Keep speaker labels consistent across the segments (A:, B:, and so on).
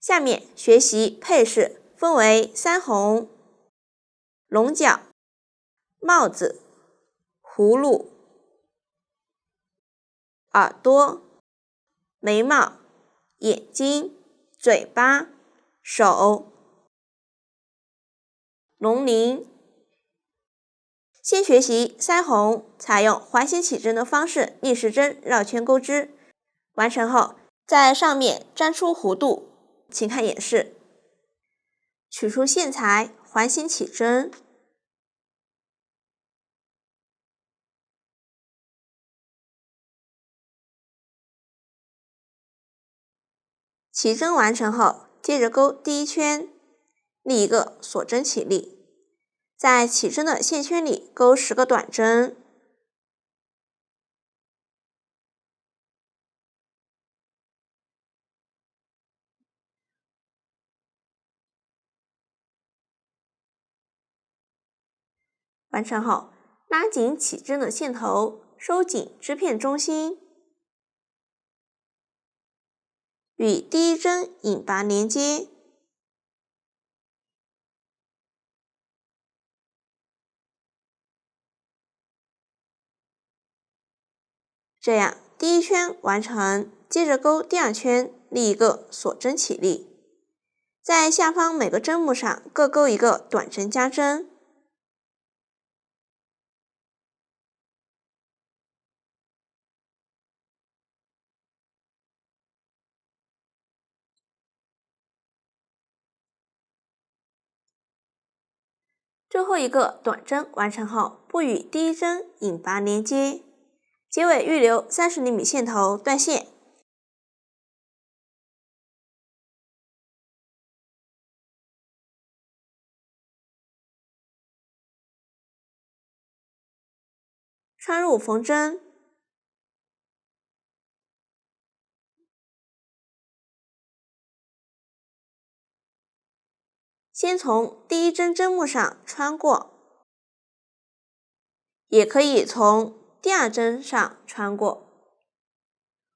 A: 下面学习配饰，分为腮红、龙角、帽子、葫芦、耳朵、眉毛、眼睛、嘴巴、手、龙鳞。先学习腮红，采用环形起针的方式逆时针绕圈钩织，完成后在上面粘出弧度，请看演示。取出线材，环形起针，起针完成后，接着钩第一圈，立一个锁针起立，在起针的线圈里钩10个短针，完成后拉紧起针的线头，收紧织片中心，与第一针引拔连接，这样第一圈完成，接着钩第二圈，立一个锁针起立，在下方每个针目上各钩一个短针加针。最后一个短针完成后，不与第一针引拔连接，结尾预留30厘米线头断线。穿入缝针，先从第一针针目上穿过，也可以从第二针上穿过。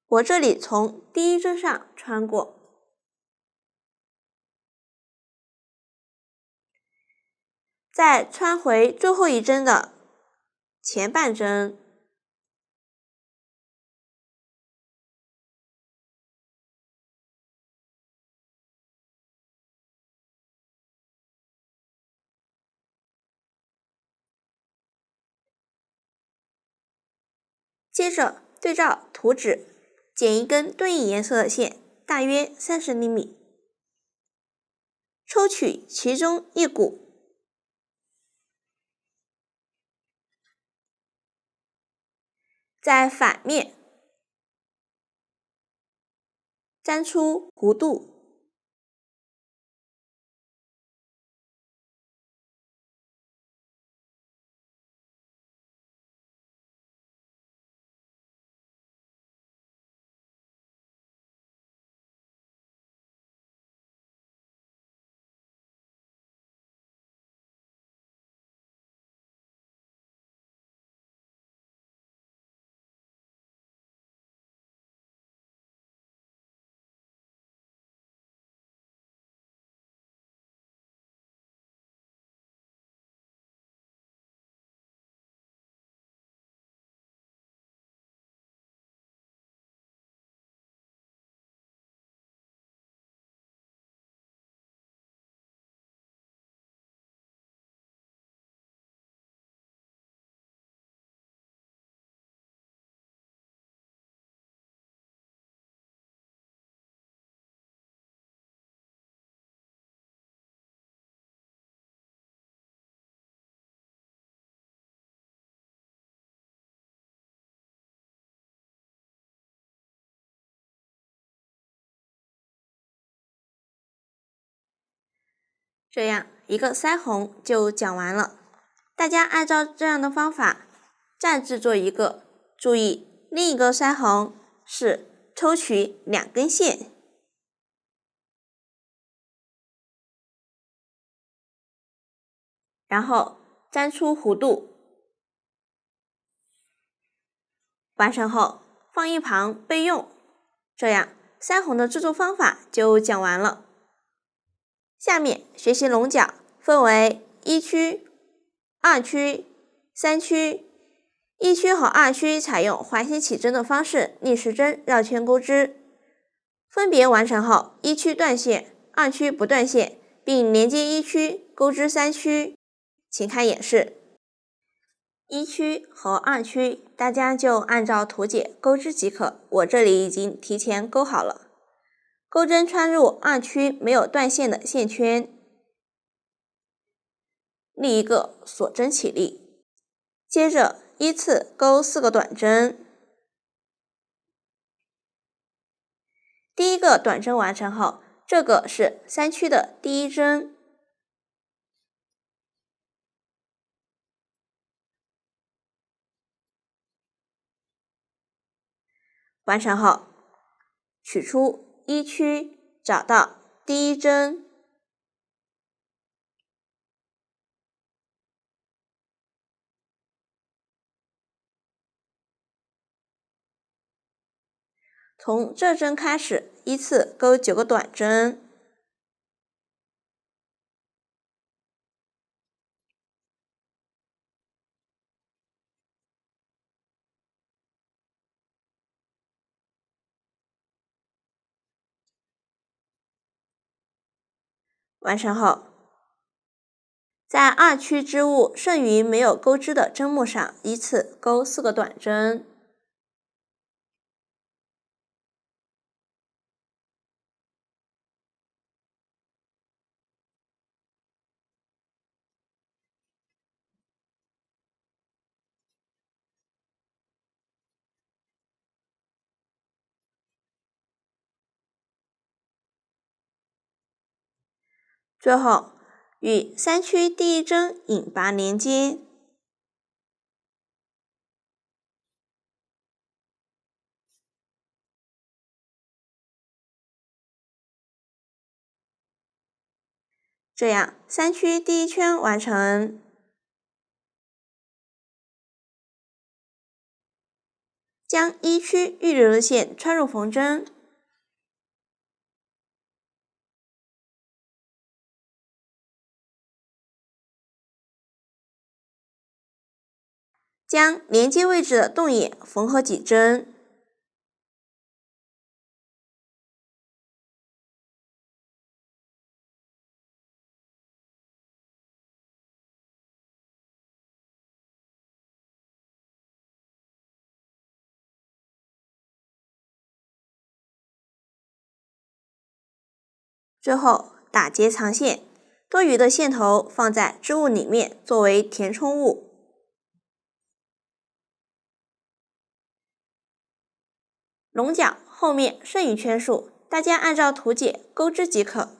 A: 我这里从第一针上穿过，再穿回最后一针的前半针，接着对照图纸剪一根对应颜色的线，大约30厘米，抽取其中一股，在反面粘出弧度，这样一个腮红就讲完了。大家按照这样的方法再制作一个，注意另一个腮红是抽取2根线，然后粘出弧度，完成后放一旁备用。这样腮红的制作方法就讲完了。下面学习龙角分为一区、二区、三区。一区和二区采用环形起针的方式逆时针绕圈钩织，分别完成后，一区断线，二区不断线，并连接一区钩织三区。请看演示。一区和二区大家就按照图解钩织即可，我这里已经提前钩好了。钩针穿入二区没有断线的线圈，立一个锁针起立，接着依次钩4个短针。第一个短针完成后，这个是三区的第一针，完成后取出一区，找到第一针，从这针开始依次钩9个短针，完成后，在二区织物剩余没有钩织的针目上依次钩4个短针，最后与三区第一针引拔连接，这样三区第一圈完成。将一区预留的线穿入缝针，将连接位置的洞眼缝合几针，最后打结藏线，多余的线头放在织物里面作为填充物。龙角后面剩余圈数，大家按照图解钩织即可。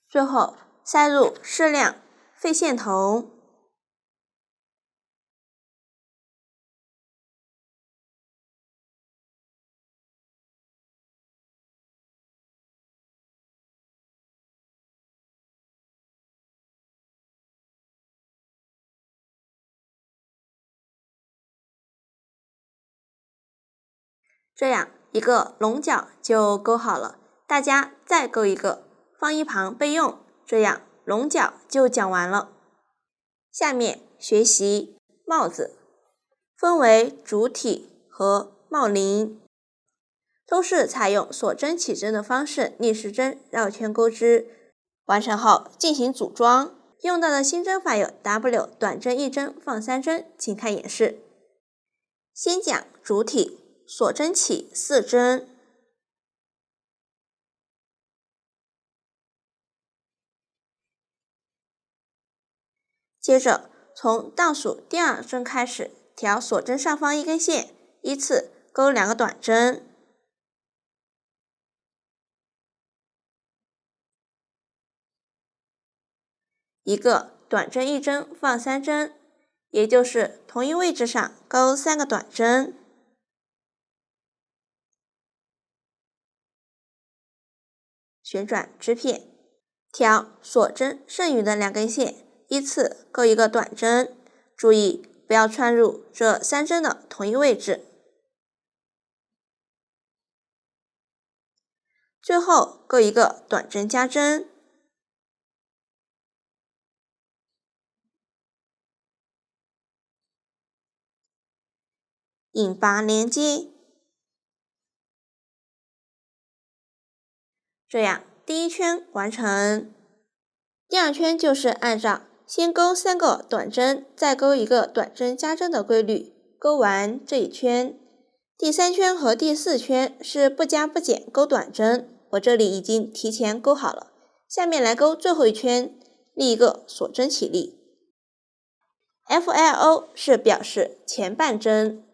A: 最后塞入适量废线头，这样一个龙角就钩好了。大家再钩一个，放一旁备用。这样龙角就讲完了。下面学习帽子，分为主体和帽领，都是采用锁针起针的方式逆时针绕圈钩织，完成后进行组装。用到的新针法有 W 短针1针放3针，请看演示。先讲主体，锁针起4针，接着从倒数第2针开始，调锁针上方1根线，依次钩2个短针，一个短针1针放3针，也就是同一位置上钩3个短针，旋转织片，挑锁针剩余的2根线，依次钩一个短针，注意不要穿入这3针的同一位置。最后钩一个短针加针，引拔连接。这样第1圈完成。第2圈就是按照先钩3个短针，再钩一个短针加针的规律钩完这一圈。第3圈和第4圈是不加不减钩短针，我这里已经提前钩好了。下面来钩最后一圈，立一个锁针起立。FLO 是表示前半针，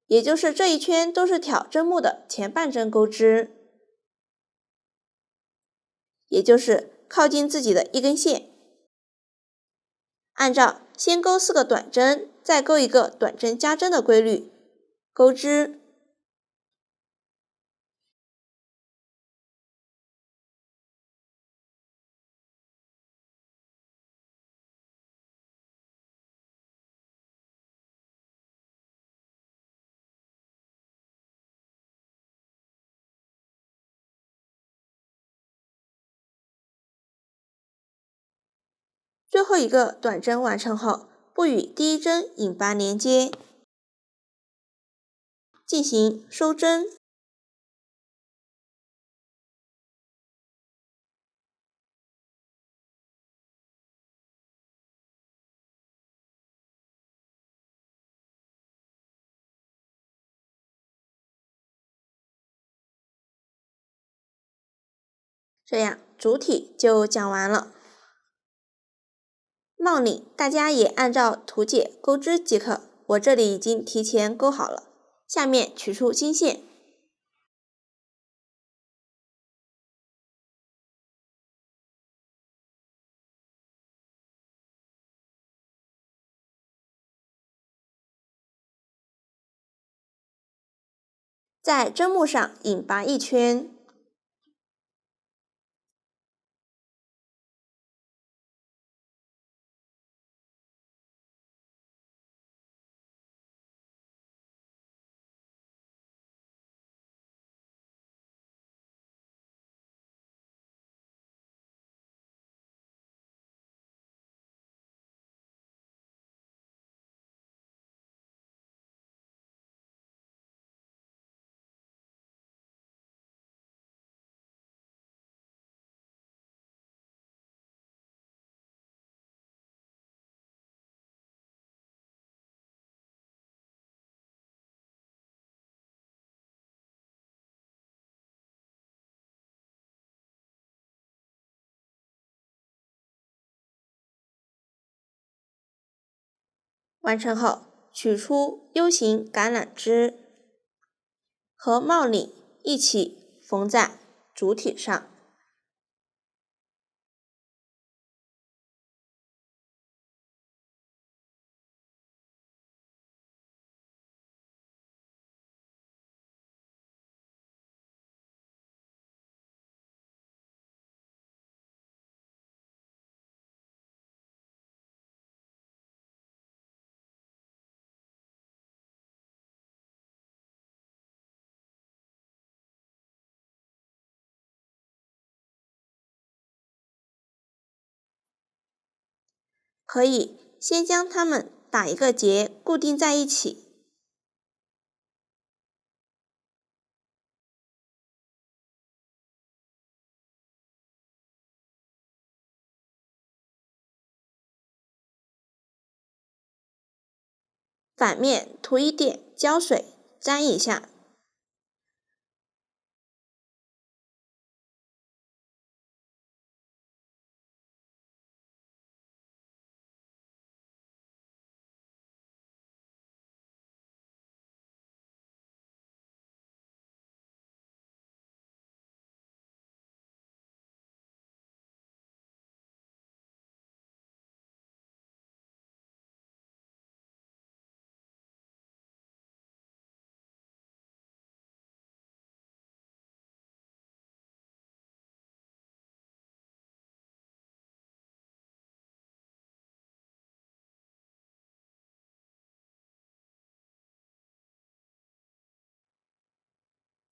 A: 也就是这一圈都是挑针目的前半针钩织，也就是靠近自己的1根线。按照先钩4个短针，再钩一个短针加针的规律钩织。最后一个短针完成后，不与第1针引拔连接，进行收针。这样主体就讲完了。帽领大家也按照图解钩织即可，我这里已经提前钩好了。下面取出经线，在针目上引拔1圈，完成后取出 U 型橄榄枝，和帽领一起缝在主体上。可以先将它们打一个结，固定在一起。反面涂一点胶水，粘一下。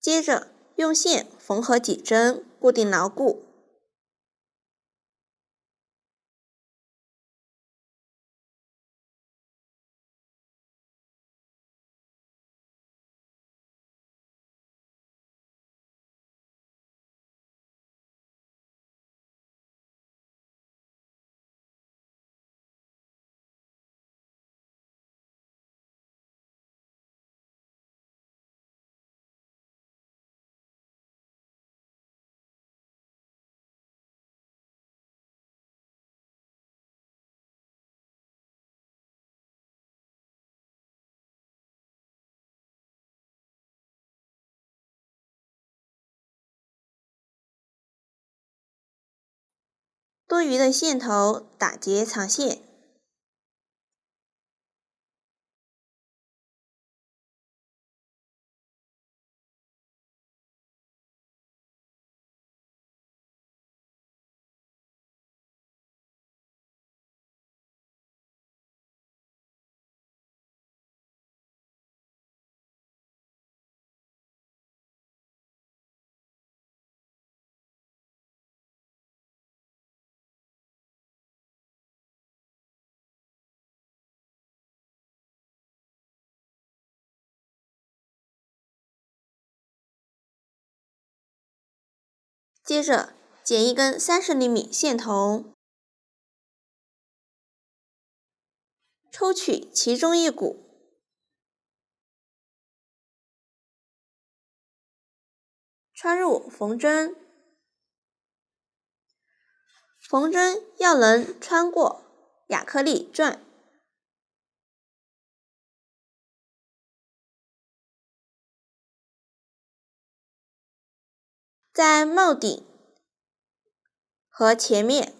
A: 接着用线缝合几针，固定牢固。多余的线头打结藏线。接着剪一根30厘米线头，抽取其中一股，穿入缝针。缝针要能穿过亚克力钻。在帽顶和前面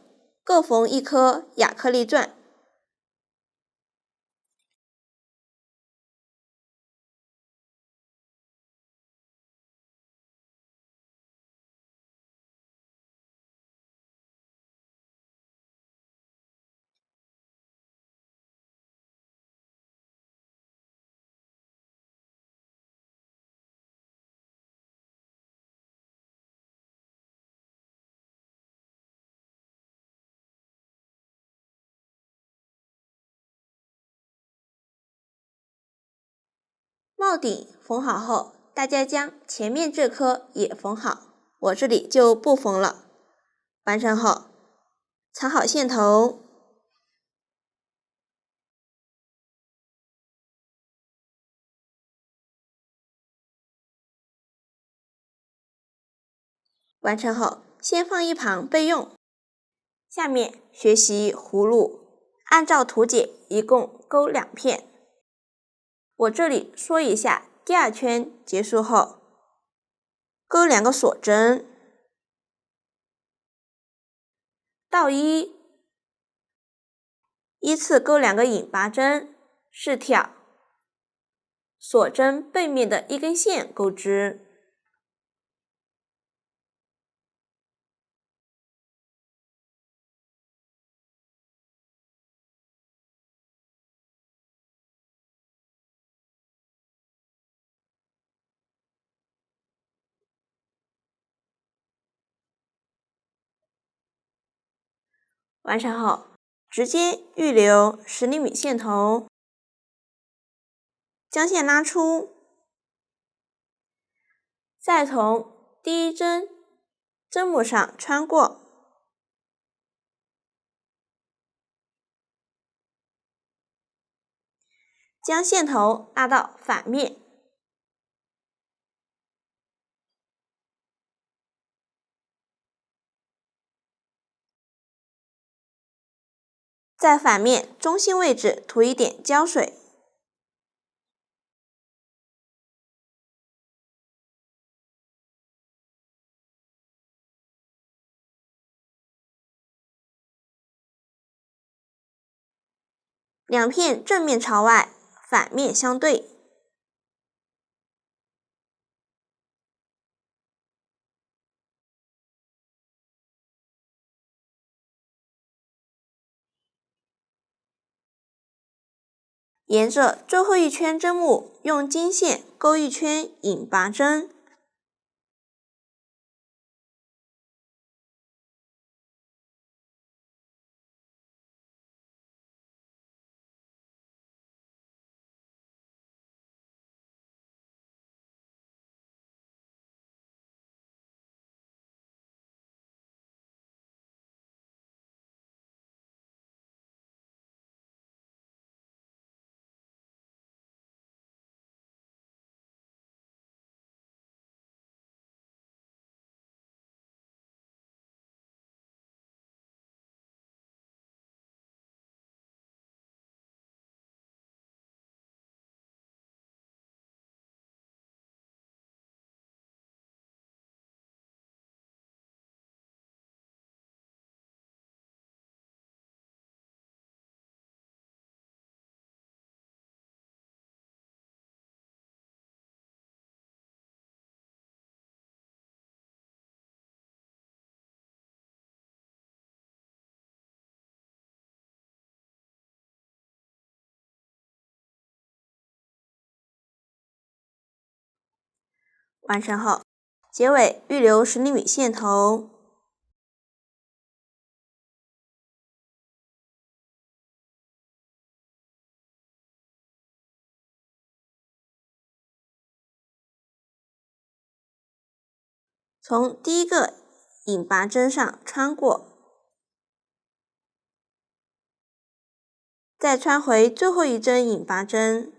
A: 各缝一颗亚克力钻。帽顶缝好后，大家将前面这颗也缝好，我这里就不缝了。完成后，藏好线头，完成后先放一旁备用。下面学习葫芦，按照图解一共钩2片。我这里说一下第2圈结束后，钩2个锁针，倒1，依次钩2个引拔针试跳，锁针背面的一根线钩织。完成后，直接预留10厘米线头，将线拉出，再从第1针针目上穿过，将线头拉到反面，在反面中心位置涂一点胶水。2片正面朝外，反面相对。沿着最后一圈针目，用金线钩一圈引拔针，完成后，结尾预留10厘米线头，从第一个引拔针上穿过，再穿回最后一针引拔针，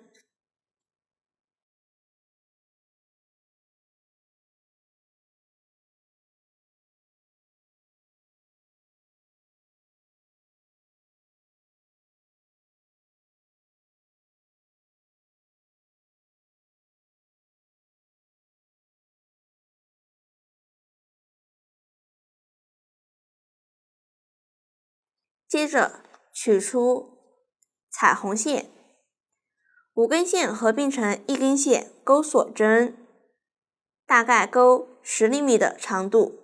A: 接着取出彩虹线，5根线合并成1根线，钩锁针，大概钩10厘米的长度。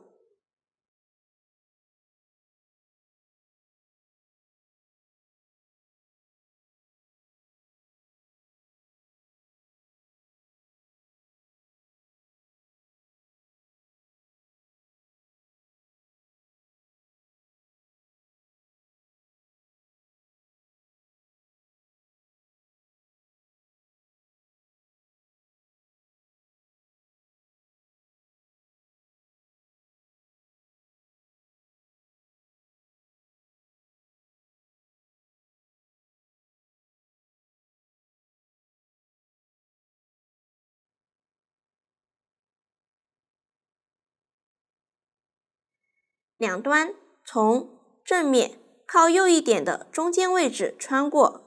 A: 两端从正面靠右一点的中间位置穿过，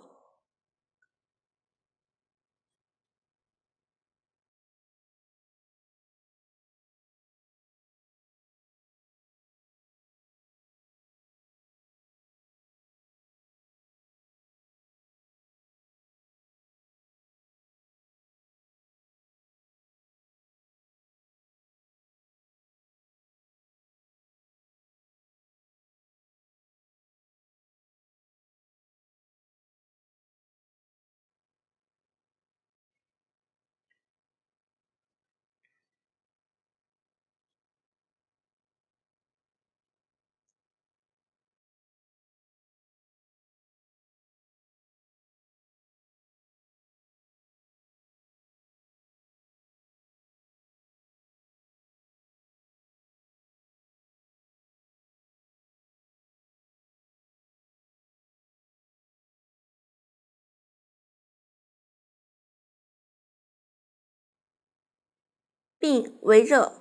A: 并围着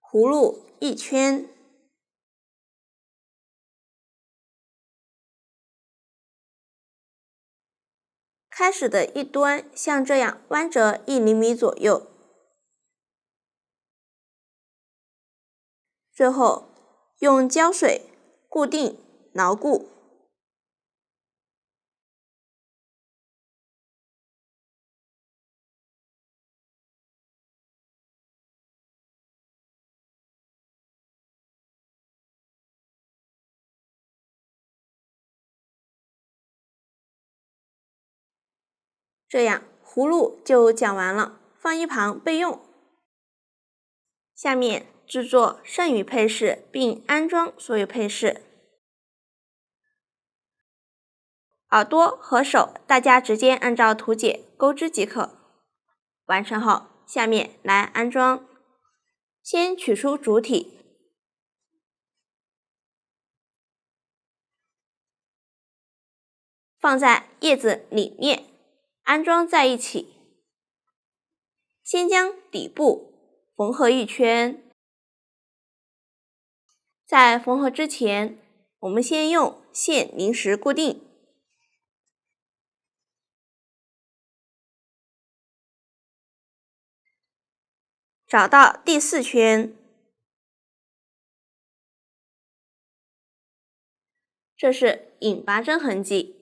A: 葫芦1圈。开始的一端像这样弯折1厘米左右，最后用胶水固定牢固。这样葫芦就讲完了，放一旁备用。下面制作剩余配饰并安装所有配饰。耳朵和手大家直接按照图解钩织即可。完成后，下面来安装。先取出主体，放在叶子里面，安装在一起。先将底部缝合1圈，在缝合之前，我们先用线临时固定。找到第4圈，这是引拔针痕迹。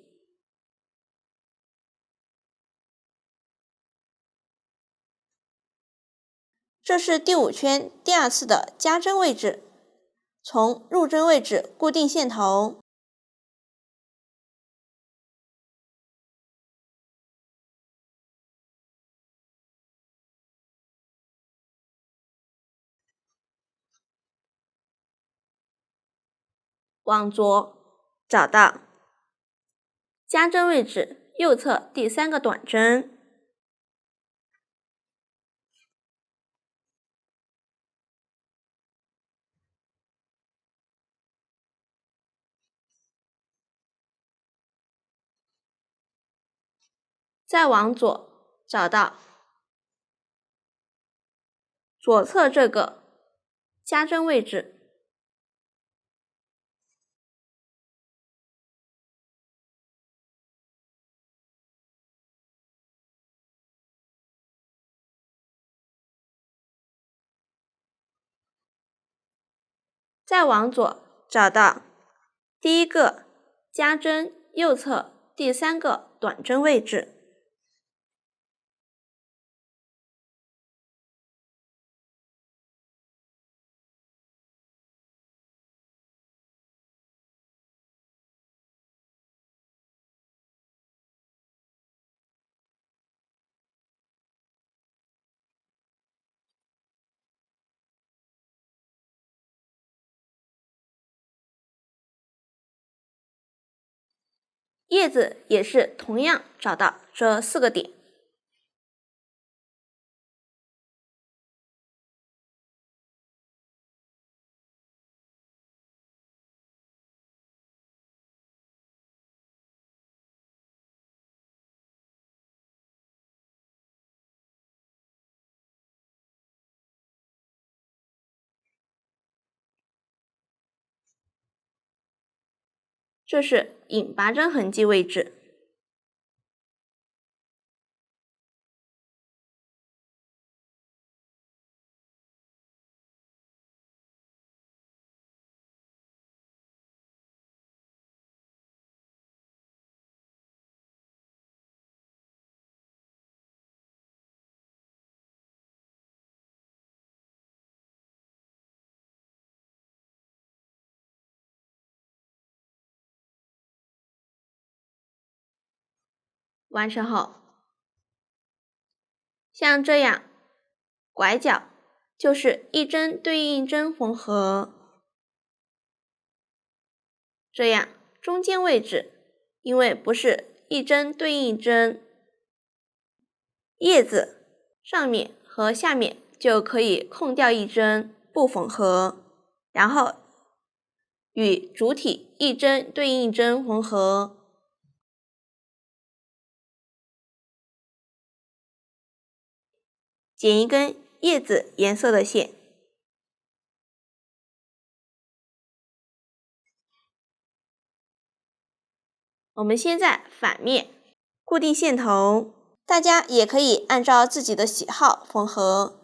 A: 这是第5圈第2次的加针位置，从入针位置固定线头。往左找到加针位置右侧第3个短针，再往左找到左侧这个加针位置，再往左找到第1个加针右侧第3个短针位置，叶子也是同样找到这4个点，这是引拔针痕迹位置。完成后，像这样拐角就是一针对应一针缝合，这样中间位置因为不是一针对应一针，叶子上面和下面就可以空掉一针不缝合，然后与主体一针对应一针缝合。剪一根叶子颜色的线，我们先在反面固定线头，大家也可以按照自己的喜好缝合。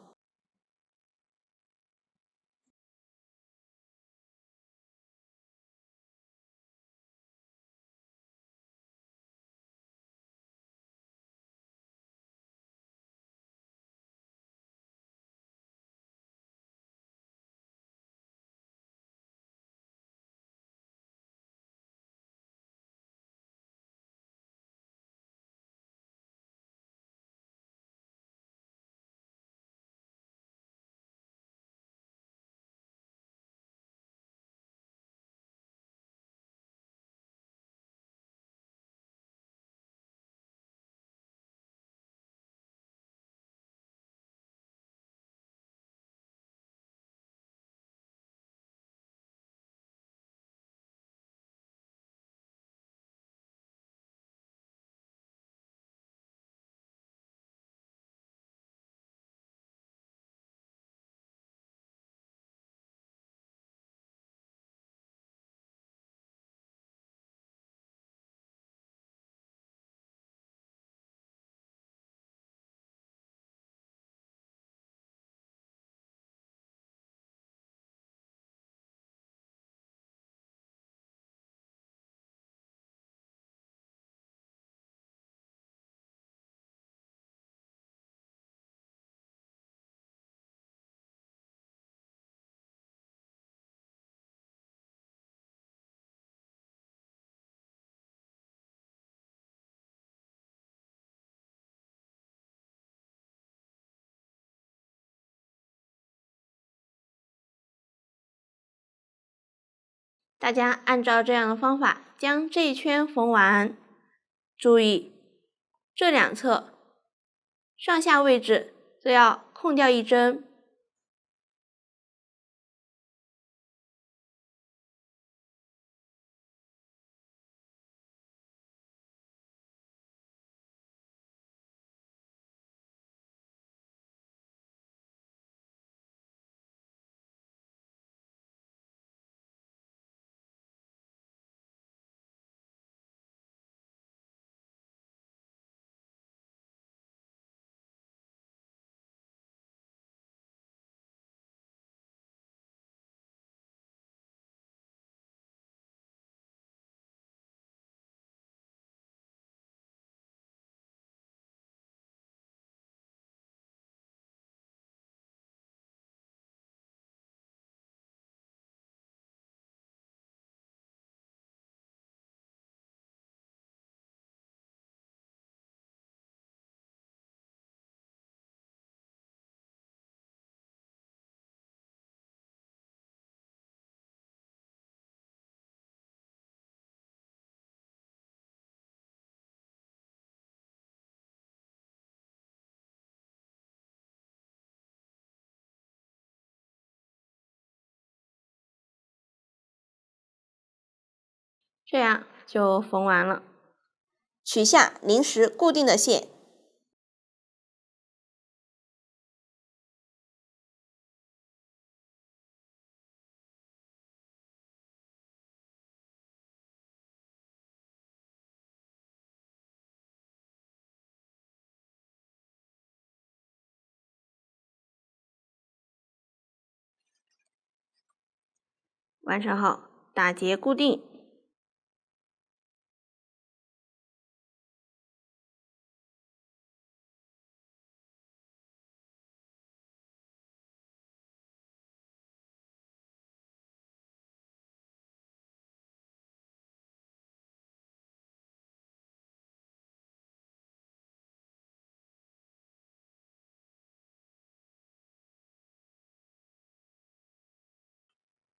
A: 大家按照这样的方法将这一圈缝完，注意这两侧上下位置都要空掉一针。这样就缝完了。取下临时固定的线，完成后打结固定。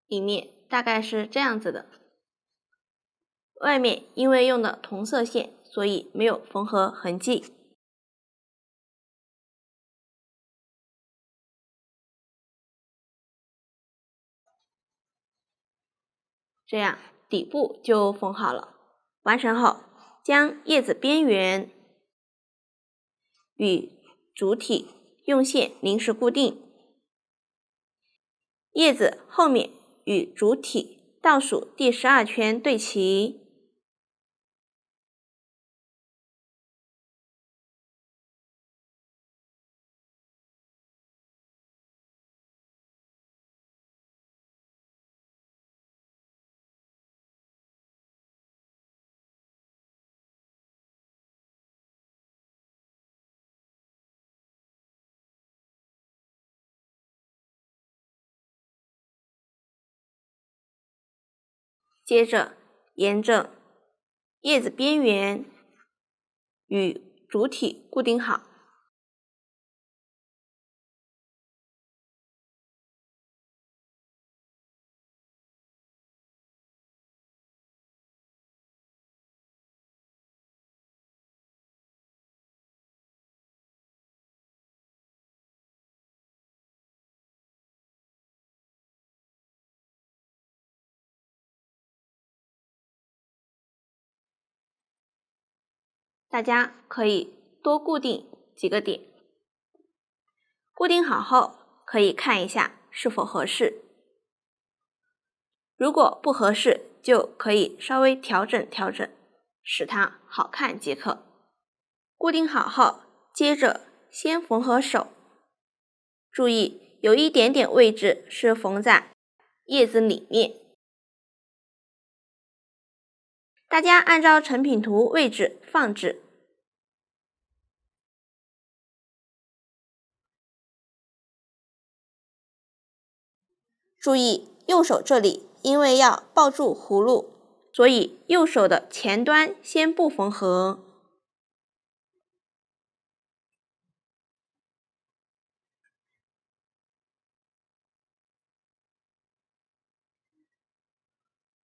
A: 里面大概是这样子的，外面因为用的同色线，所以没有缝合痕迹。这样底部就缝好了。完成后，将叶子边缘与主体用线临时固定，叶子后面与主体倒数第12圈对齐。接着沿着叶子边缘与主体固定好。大家可以多固定几个点，固定好后可以看一下是否合适，如果不合适就可以稍微调整调整，使它好看即可。固定好后，接着先缝合手，注意有一点点位置是缝在叶子里面，大家按照成品图位置放置。注意右手这里，因为要抱住葫芦，所以右手的前端先不缝合。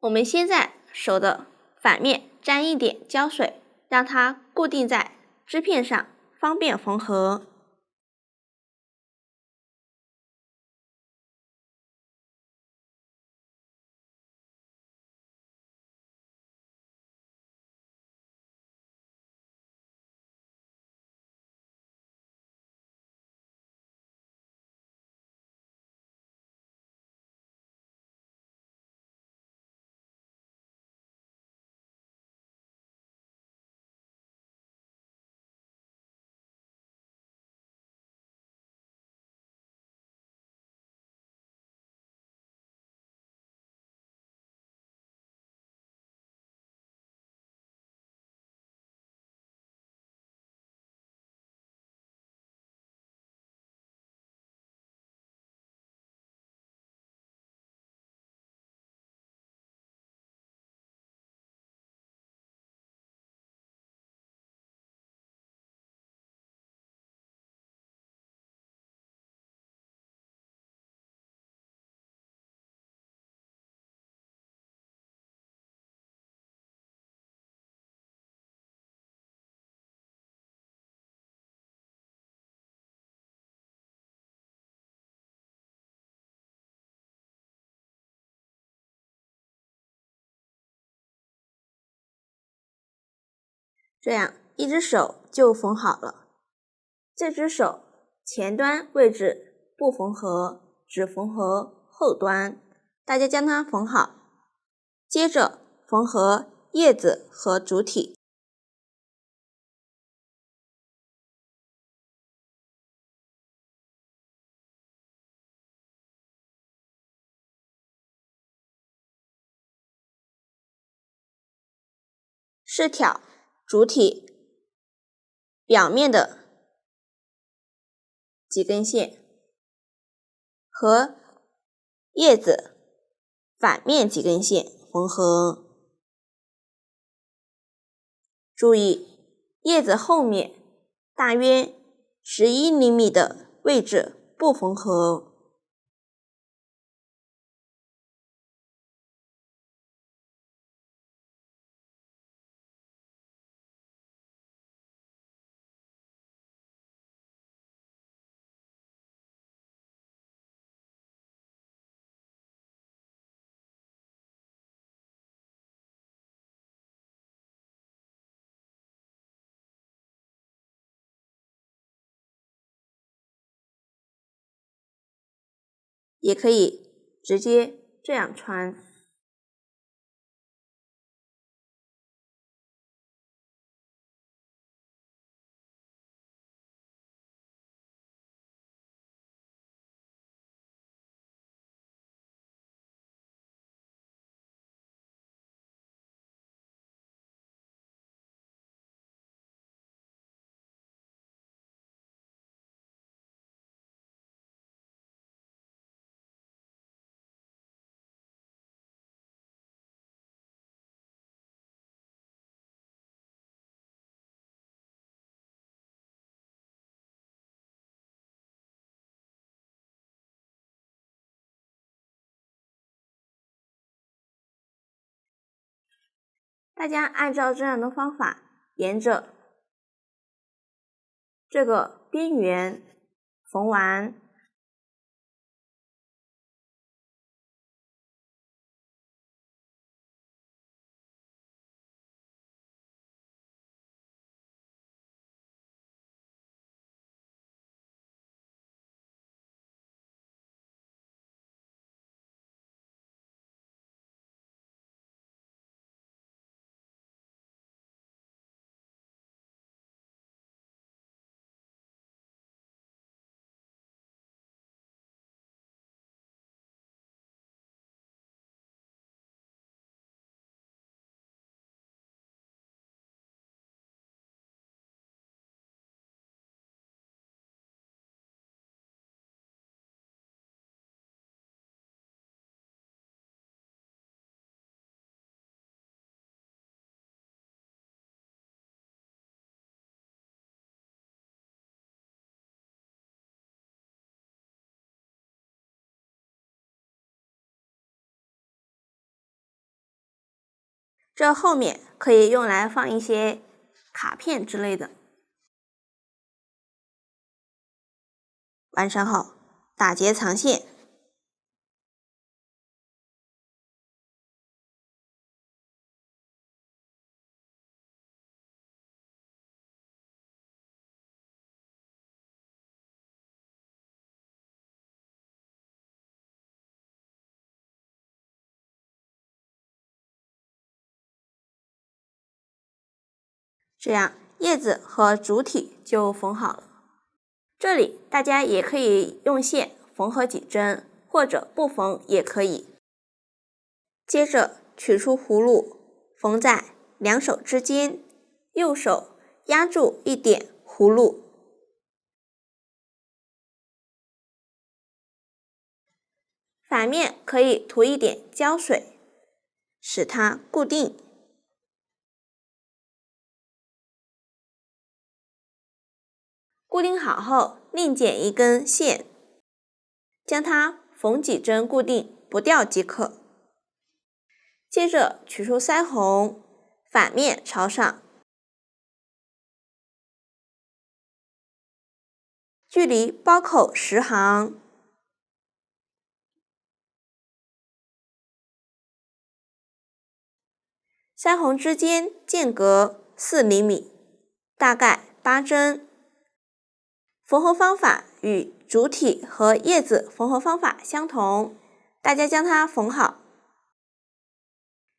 A: 我们先在手的反面沾一点胶水，让它固定在织片上，方便缝合。这样一只手就缝好了。这只手前端位置不缝合，只缝合后端，大家将它缝好。接着缝合叶子和主体。试挑主体表面的几根线和叶子反面几根线缝合。注意，叶子后面大约11厘米的位置不缝合。也可以直接这样穿。大家按照这样的方法，沿着这个边缘缝完。这后面可以用来放一些卡片之类的。完成后，打结藏线。这样叶子和主体就缝好了。这里大家也可以用线缝合几针，或者不缝也可以。接着取出葫芦，缝在两手之间，右手压住一点葫芦，反面可以涂一点胶水，使它固定。固定好后，另剪一根线，将它缝几针固定，不掉即可。接着取出腮红，反面朝上，距离包口10行，腮红之间间隔4厘米，大概8针。缝合方法与主体和叶子缝合方法相同，大家将它缝好。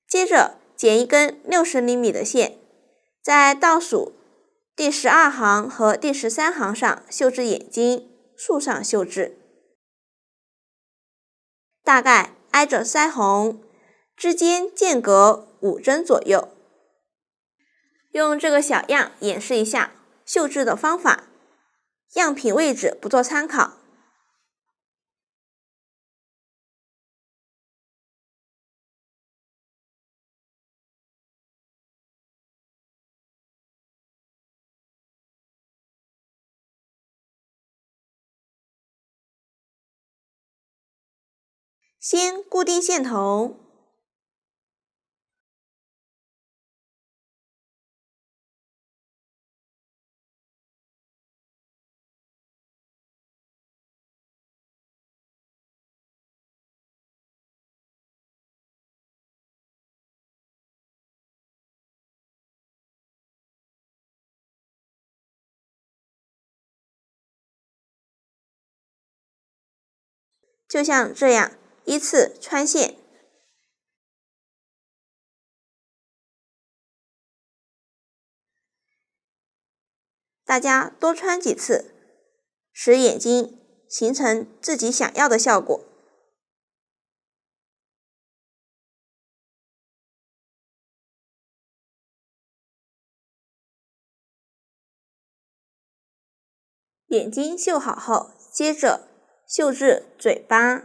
A: 接着剪一根60厘米的线，在倒数第12行和第13行上绣制眼睛，竖上绣制，大概挨着腮红，之间间隔5针左右。用这个小样演示一下绣制的方法，样品位置不做参考。先固定线头，就像这样依次穿线。大家多穿几次，使眼睛形成自己想要的效果。眼睛绣好后，接着绣制嘴巴，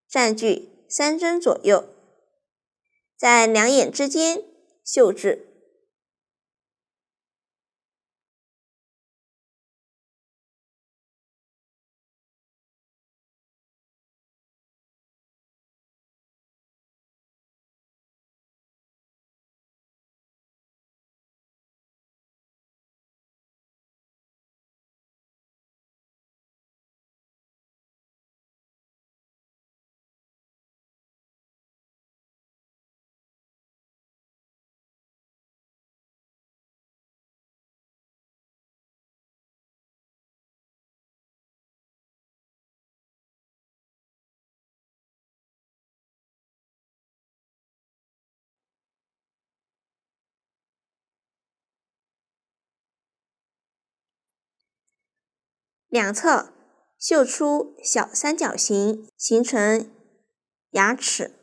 A: 占据3针左右，在两眼之间绣制。两侧绣出小三角形，形成牙齿。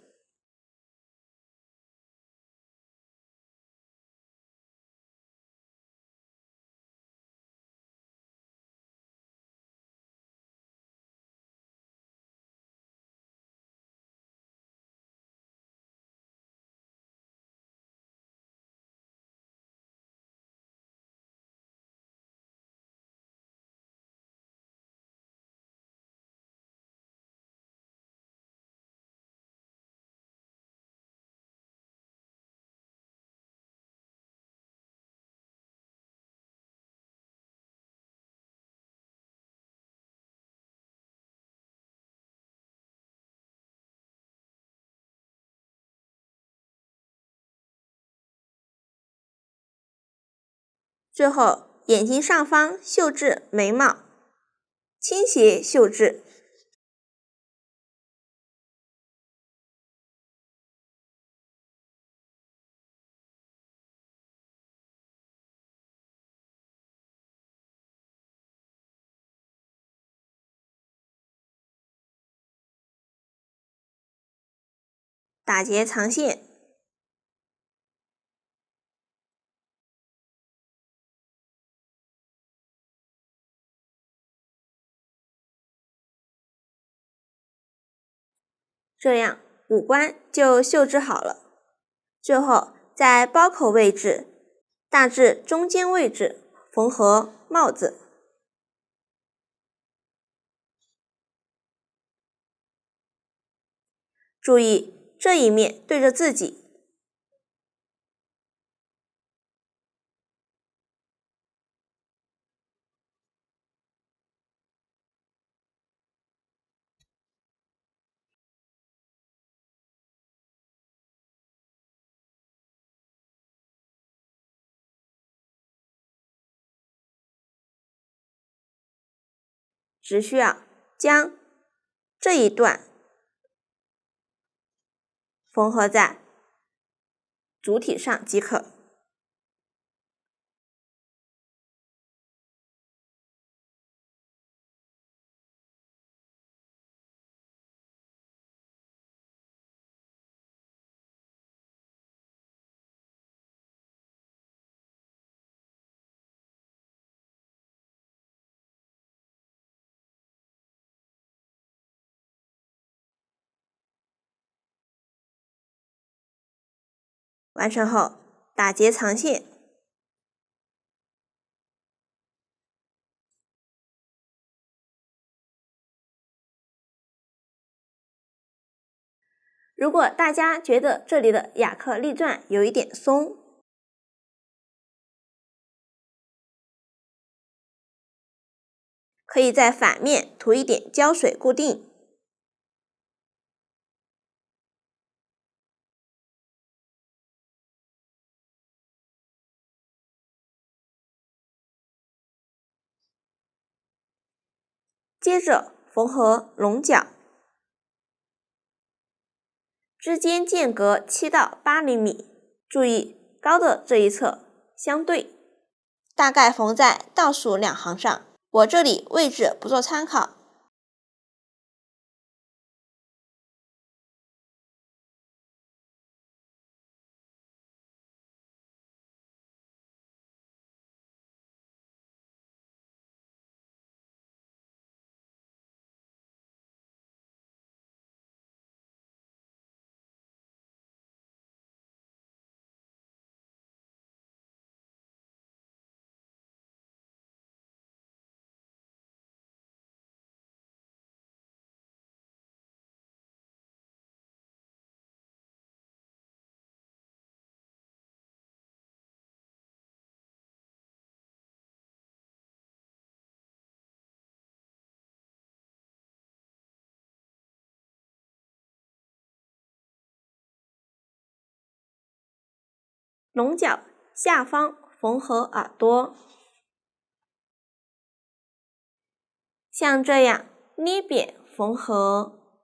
A: 最后眼睛上方绣至眉毛，倾斜绣至。打结藏线。这样五官就绣制好了。最后在包口位置，大致中间位置缝合帽子。注意这一面对着自己。只需要将这一段缝合在主体上即可。完成后，打结藏线。如果大家觉得这里的亚克力钻有一点松，可以在反面涂一点胶水固定。接着缝合龙角，之间间隔7到8厘米，注意高的这一侧相对，大概缝在倒数2行上，我这里位置不做参考。龙角下方缝合耳朵，像这样捏扁缝合，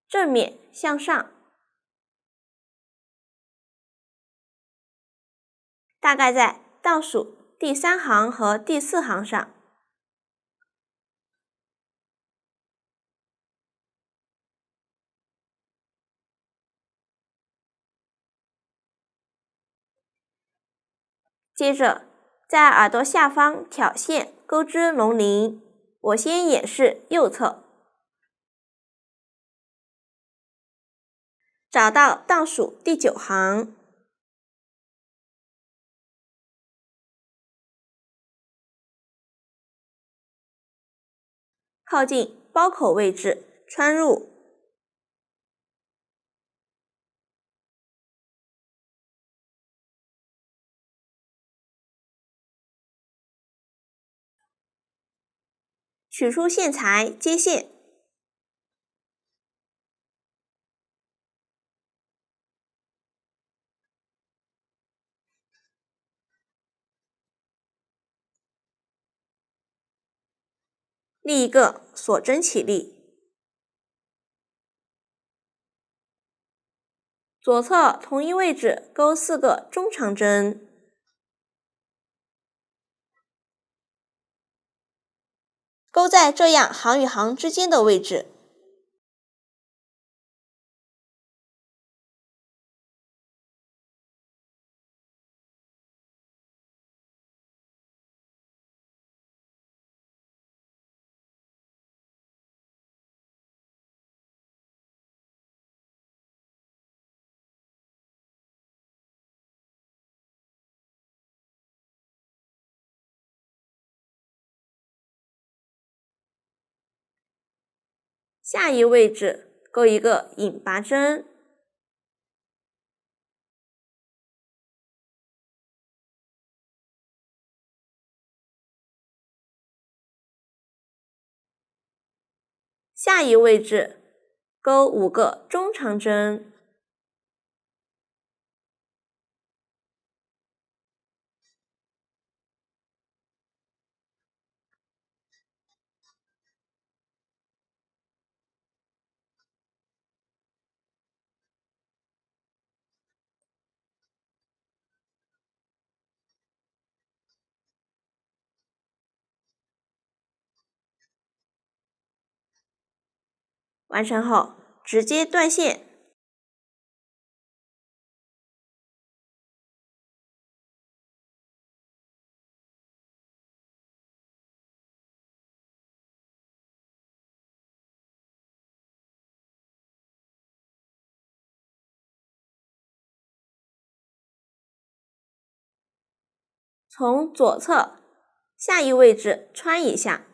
A: 正面向上，大概在倒数第3行和第4行上。接着在耳朵下方挑线钩织龙鳞，我先演示右侧，找到倒数第9行，靠近包口位置穿入，取出线材接线，另一个锁针起立。左侧同一位置钩4个中长针，钩在这样行与行之间的位置。下一位置钩一个引拔针，下一位置钩5个中长针，完成后直接断线。从左侧下一位置穿一下，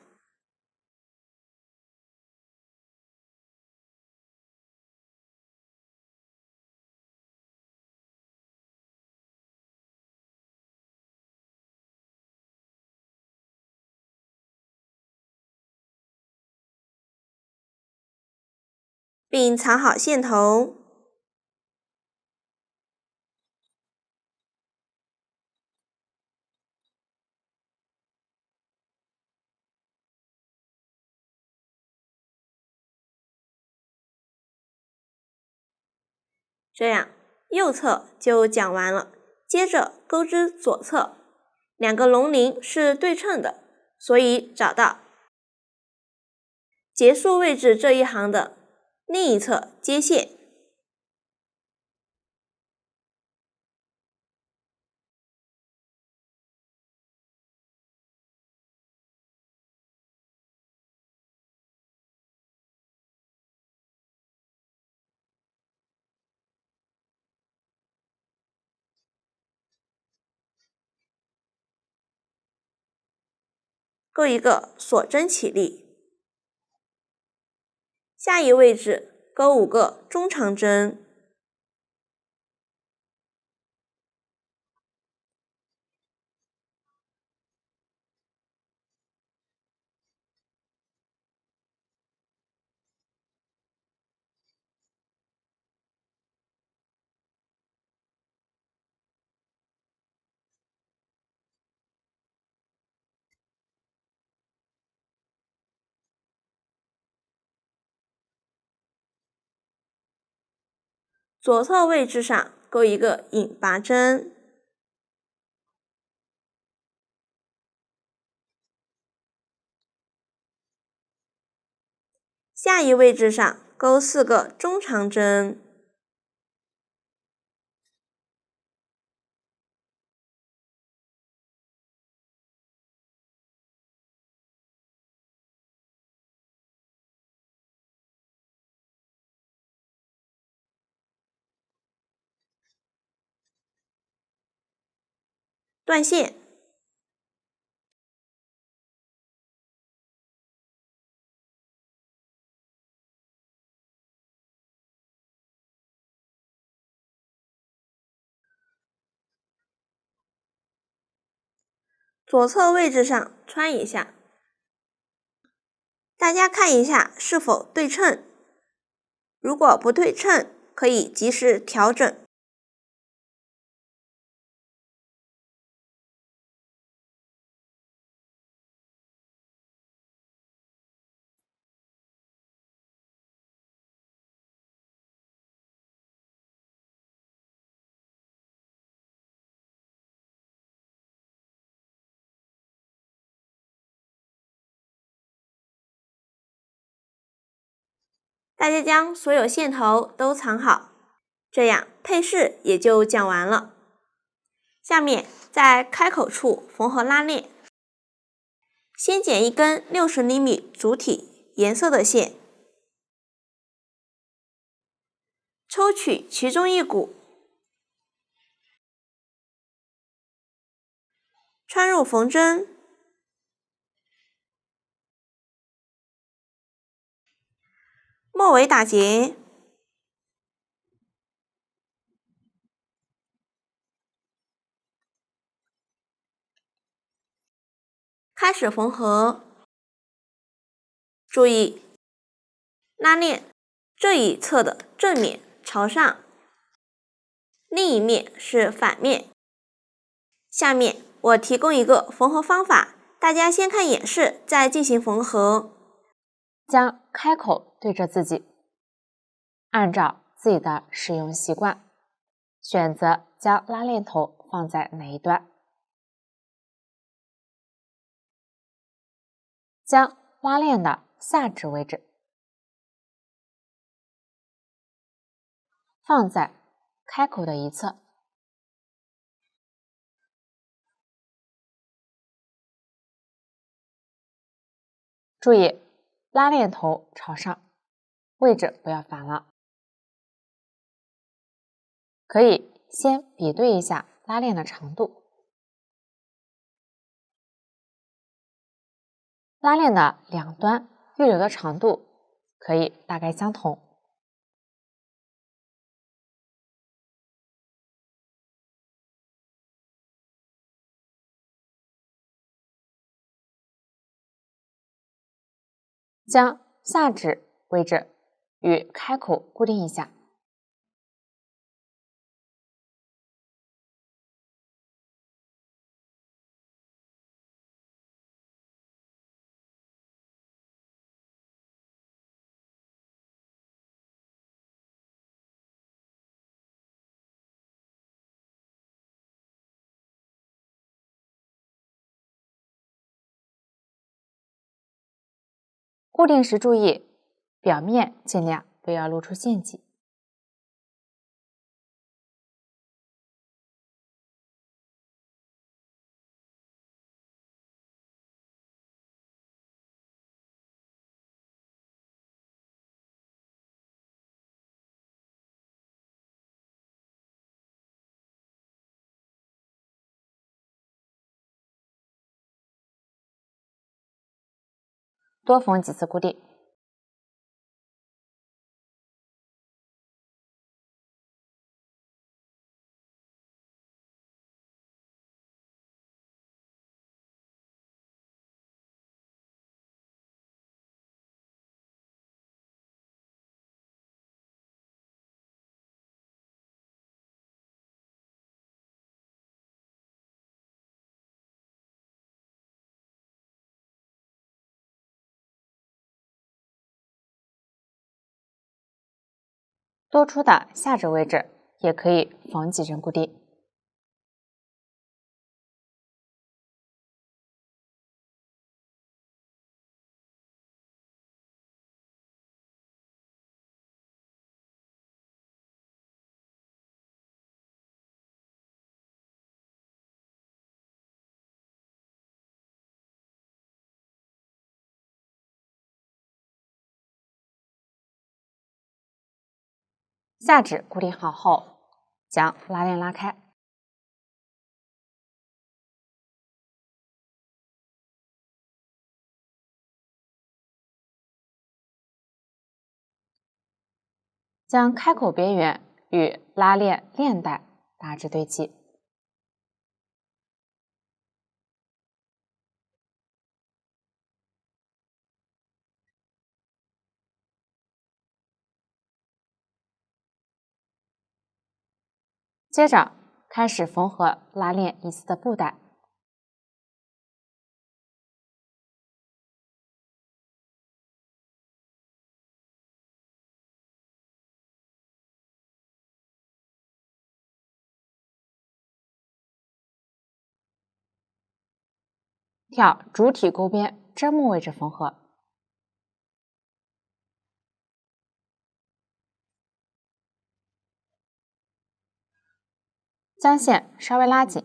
A: 并藏好线头。这样右侧就讲完了。接着钩织左侧，2个龙鳞是对称的，所以找到结束位置这一行的另一侧接线，钩一个锁针起立。下一位置钩5个中长针，左侧位置上钩一个引拔针，下一位置上钩4个中长针，断线。左侧位置上穿一下，大家看一下是否对称，如果不对称，可以及时调整。大家将所有线头都藏好，这样配饰也就讲完了。下面在开口处缝合拉链，先剪一根60厘米主体颜色的线，抽取其中一股，穿入缝针，末尾打结，开始缝合。注意，拉链这一侧的正面朝上，另一面是反面。下面我提供一个缝合方法，大家先看演示，再进行缝合。
B: 将开口对着自己，按照自己的使用习惯，选择将拉链头放在哪一端，将拉链的下指位置放在开口的一侧，注意拉链头朝上，位置不要反了。可以先比对一下拉链的长度，拉链的两端预留的长度可以大概相同。将下指位置与开口固定一下，固定时注意表面尽量不要露出线迹。多缝几次固定。多出的下指位置也可以缝几针固定。下指固定好后，将拉链拉开，将开口边缘与拉链链带大致对齐。接着开始缝合拉链一侧的布带。挑主体钩边针目位置缝合。将线稍微拉紧，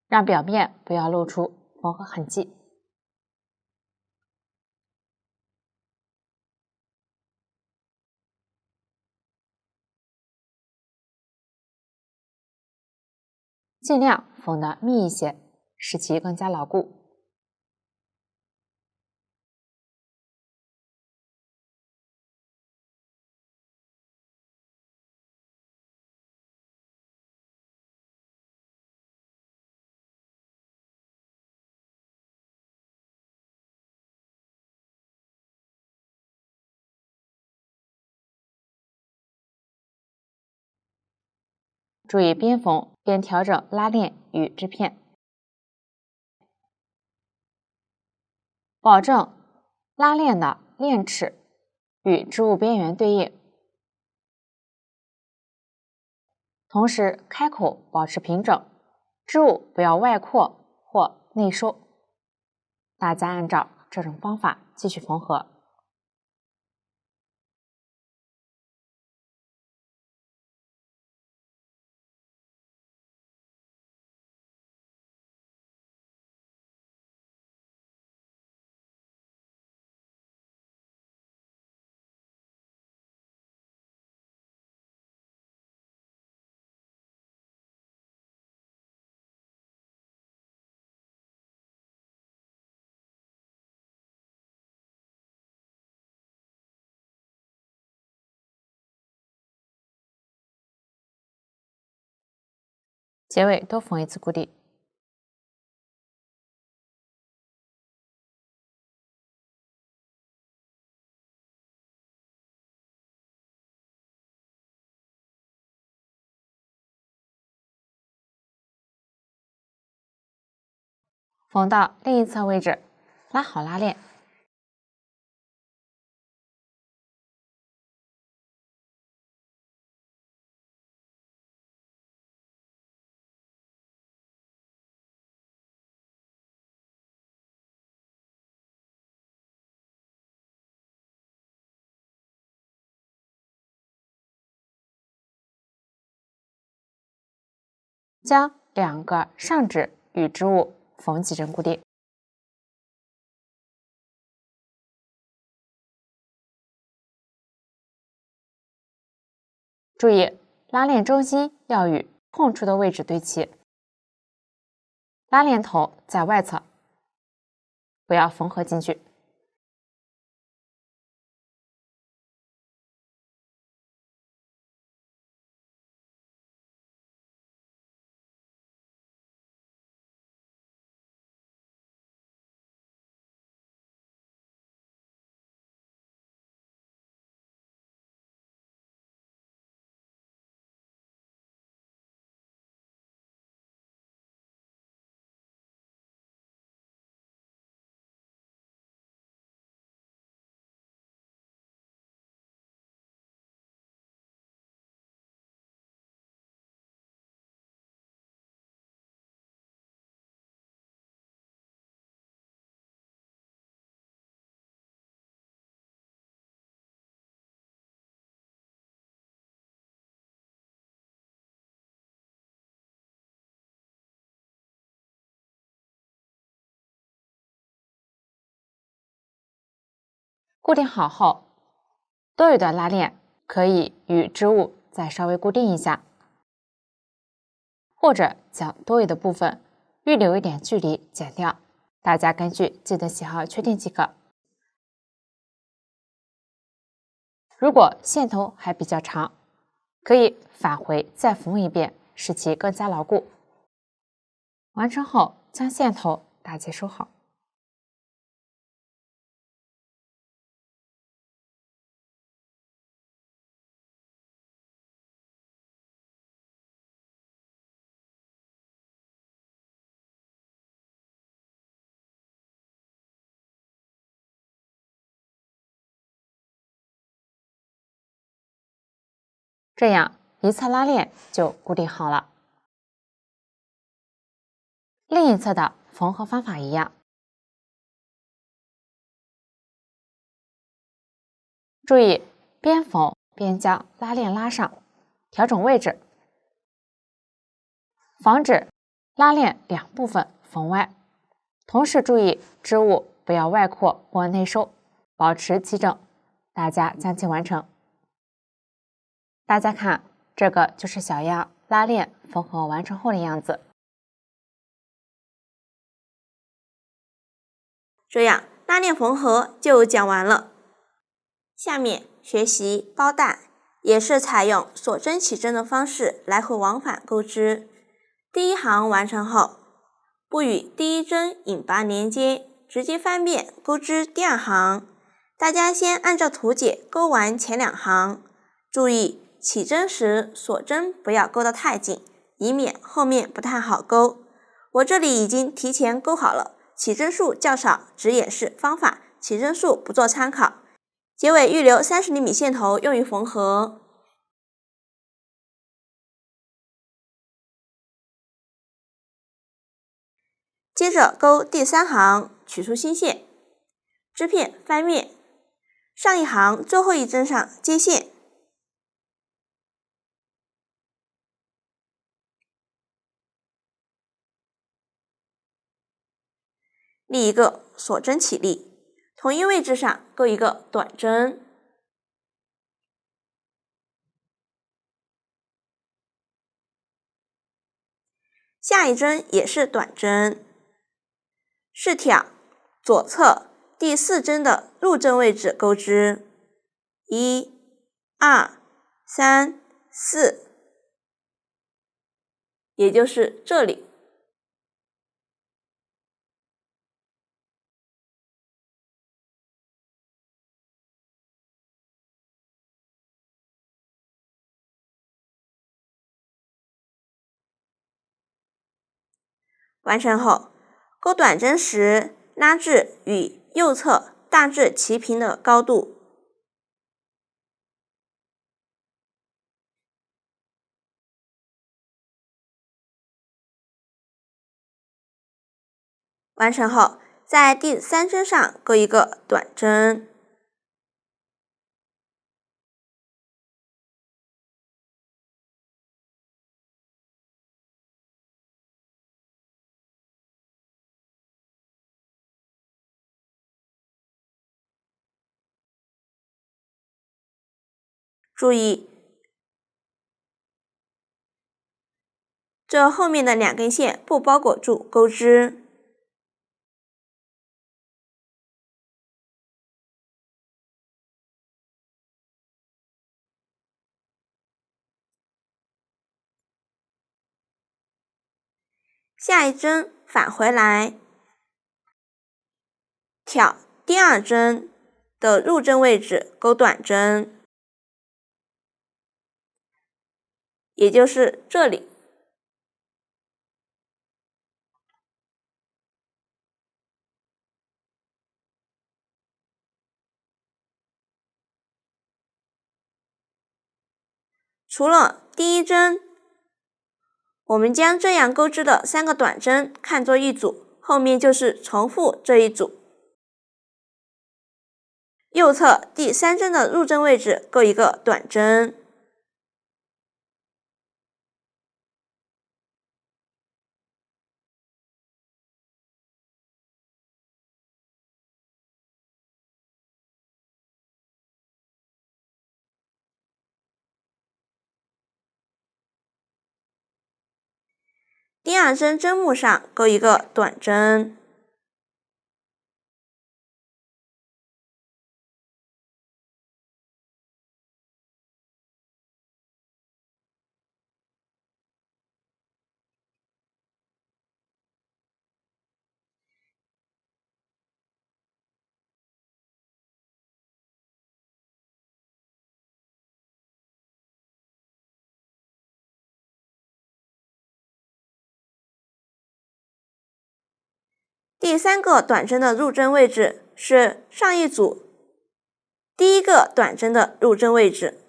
B: 让表面不要露出缝合痕迹。尽量缝得密一些，使其更加牢固。注意边缝边调整拉链与织片，保证拉链的链齿与织物边缘对应，同时开口保持平整，织物不要外扩或内收。大家按照这种方法继续缝合。结尾多缝一次固定。缝到另一侧位置，拉好拉链。将两个上指与织物缝几针固定。注意拉链中心要与空出的位置对齐，拉链头在外侧，不要缝合进去。固定好后，多余的拉链可以与织物再稍微固定一下，或者将多余的部分预留一点距离剪掉，大家根据自己的喜好确定即可。如果线头还比较长，可以返回再缝一遍，使其更加牢固。完成后，将线头打结收好。这样一侧拉链就固定好了。另一侧的缝合方法一样，注意边缝边将拉链拉上，调整位置，防止拉链两部分缝歪，同时注意织物不要外扩或内收，保持齐整，大家将其完成。大家看，这个就是小样拉链缝合完成后的样子。
A: 这样拉链缝合就讲完了。下面学习包带，也是采用锁针起针的方式来回往返钩织。第一行完成后，不与第一针引拔连接，直接翻面钩织第二行。大家先按照图解钩完前两行，注意起针时锁针不要钩得太紧，以免后面不太好钩。我这里已经提前钩好了，起针数较少，只演示方法，起针数不做参考。结尾预留30厘米线头用于缝合。接着钩第三行，取出新线，织片翻面，上一行最后一针上接线，立一个锁针起立，同一位置上钩一个短针，下一针也是短针，试挑左侧第4针的入针位置钩织，1、2、3、4，也就是这里。完成后，钩短针时拉至与右侧大致齐平的高度。完成后，在第3针上钩一个短针，注意这后面的2根线不包裹住钩织。下一针返回来，挑第2针的入针位置钩短针，也就是这里。除了第1针，我们将这样钩织的3个短针看作一组，后面就是重复这一组。右侧第3针的入针位置钩一个短针，第2针针目上钩一个短针，第3个短针的入针位置是上一组第1个短针的入针位置。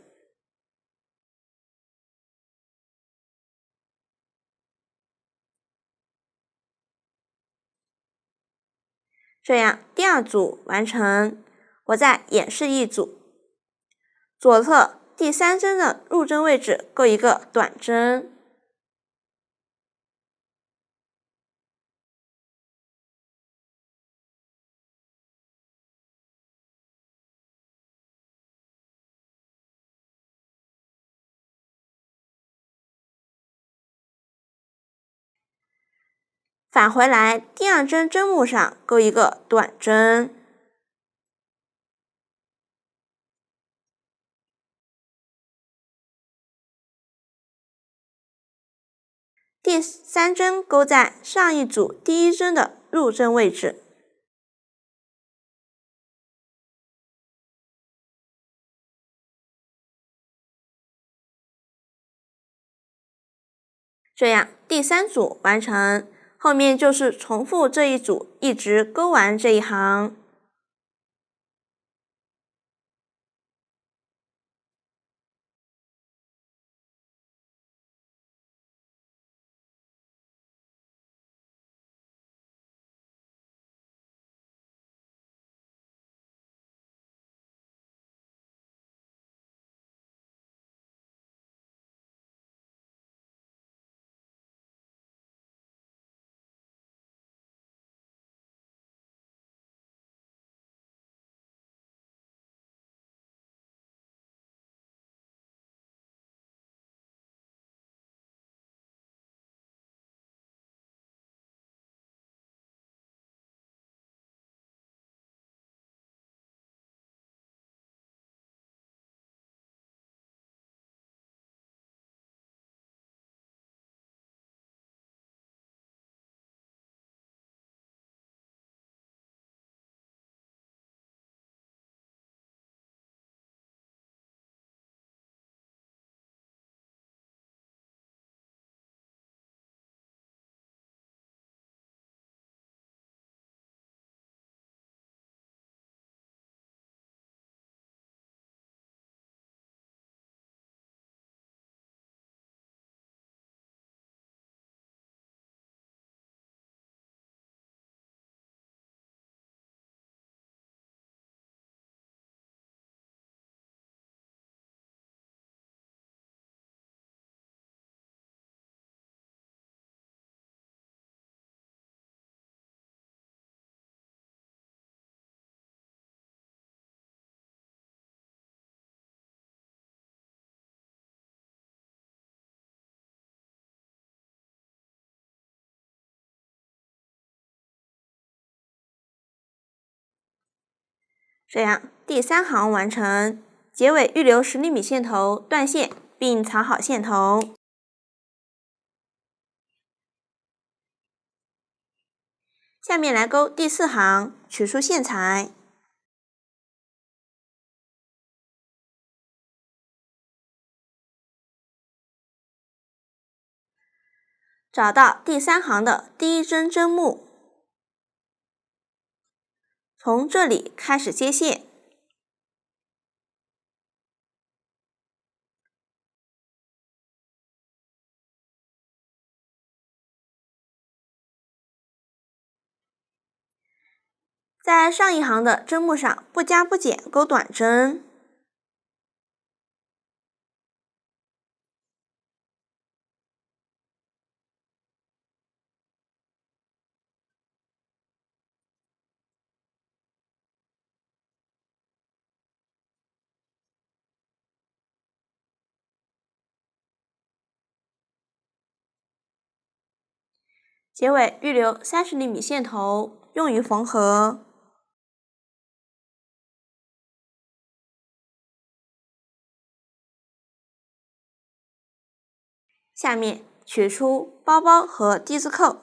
A: 这样第2组完成。我再演示一组，左侧第3针的入针位置钩一个短针，返回来，第二针针目上钩一个短针。第三针钩在上一组第一针的入针位置。这样第三组完成，后面就是重复这一组，一直钩完这一行。这样第三行完成，结尾预留10厘米线头断线，并藏好线头。下面来钩第4行，取出线材。找到第3行的第1针针目，从这里开始接线。在上一行的针目上不加不减钩短针。结尾预留30厘米线头，用于缝合。下面取出包包和低字扣，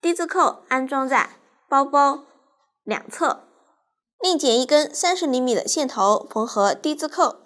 A: 低字扣安装在包包两侧，另剪一根30厘米的线头缝合低字扣。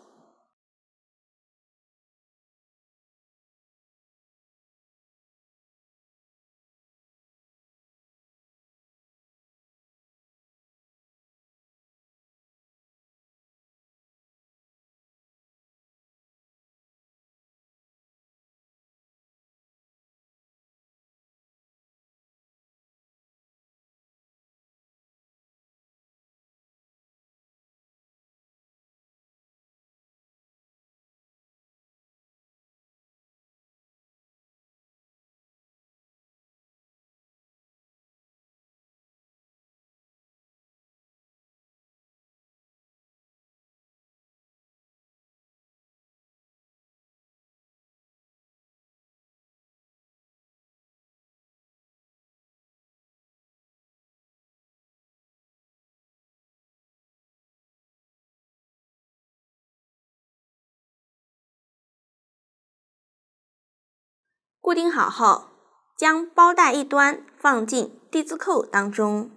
A: 固定好后，将包带一端放进丁字扣当中。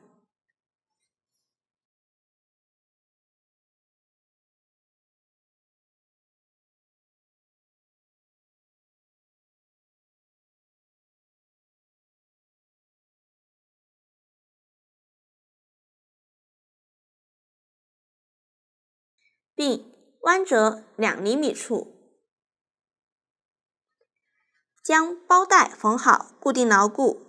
A: 并弯折2厘米处，将包带缝好，固定牢固。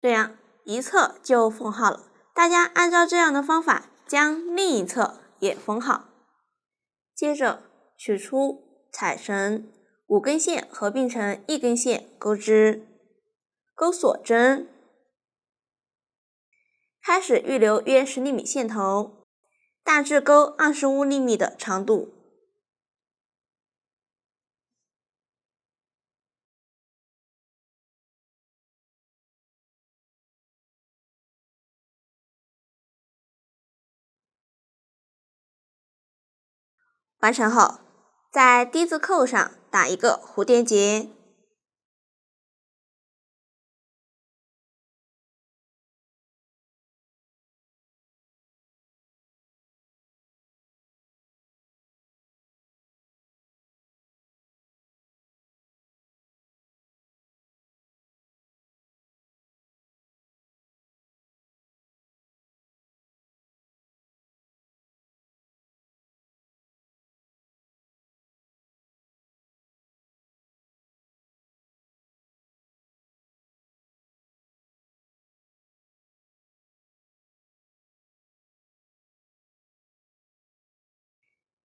A: 这样一侧就缝好了，大家按照这样的方法将另一侧也缝好。接着取出彩绳，5根线合并成1根线钩织，钩锁针，开始预留约10厘米线头，大致钩25厘米的长度。完成后，在丁字扣上打一个蝴蝶结。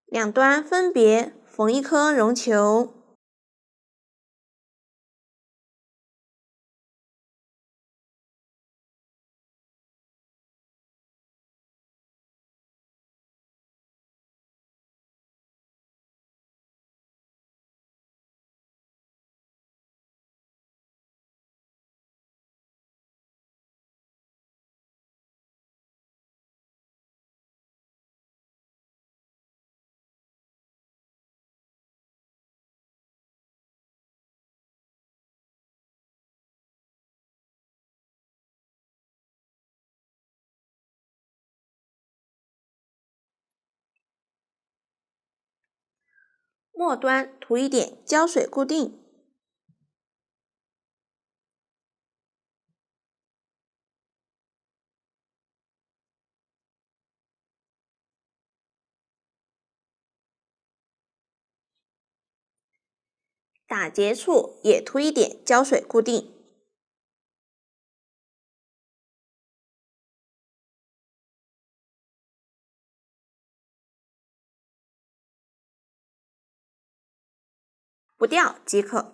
A: 两端分别缝1颗绒球，末端涂一点胶水固定。打结处也涂一点胶水固定。不掉即可。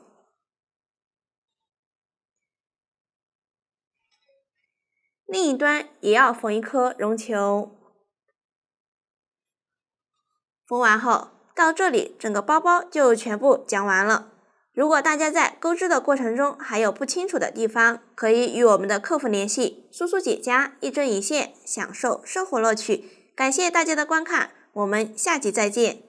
A: 另一端也要缝1颗绒球。缝完后，到这里整个包包就全部讲完了。如果大家在钩织的过程中还有不清楚的地方，可以与我们的客服联系，苏苏姐家一针一线，享受生活乐趣。感谢大家的观看，我们下集再见。